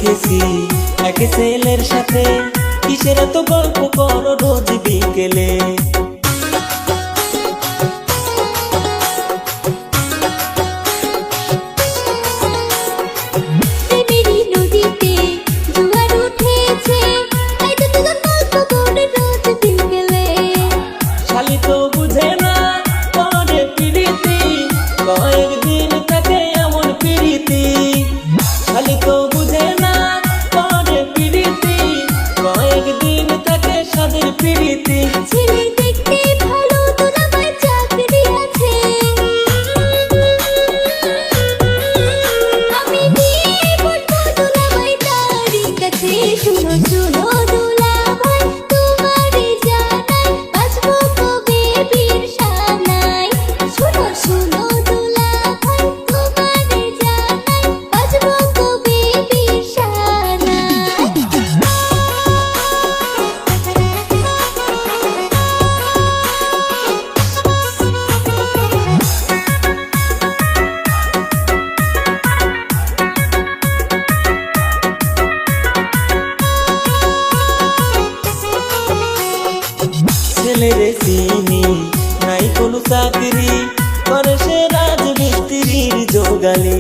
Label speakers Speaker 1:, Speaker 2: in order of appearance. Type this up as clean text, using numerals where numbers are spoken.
Speaker 1: দেখেছি এক ছেলের সাথে কিসের এত গল্প করো রোজ বিকেলে। শালি তো বুঝে না করে প্রীতি, কয়েকদিন থাকে এমন প্রীতি। শালি তো বুঝে না করে প্রীতি, কয়েকদিন থাকে সাদের প্রীতি।
Speaker 2: ছেলে দেখতে ভালো, তোর আবার চাকরি আছে। আমি বিয়ে করবো দুলাভাই তারই কাছে। শুনো শুনো দুলাভাই, তোমারে জানাই বাঁচবো কবে বীর সানাই। শুনো শুনো দুলাভাই, তোমারে জানাই বাঁচবো কবে বীর সানাই।
Speaker 1: ছেলেরে চিনি নাই কোনো চাকরি, করে সে রাজমিস্ত্রির জোগালি।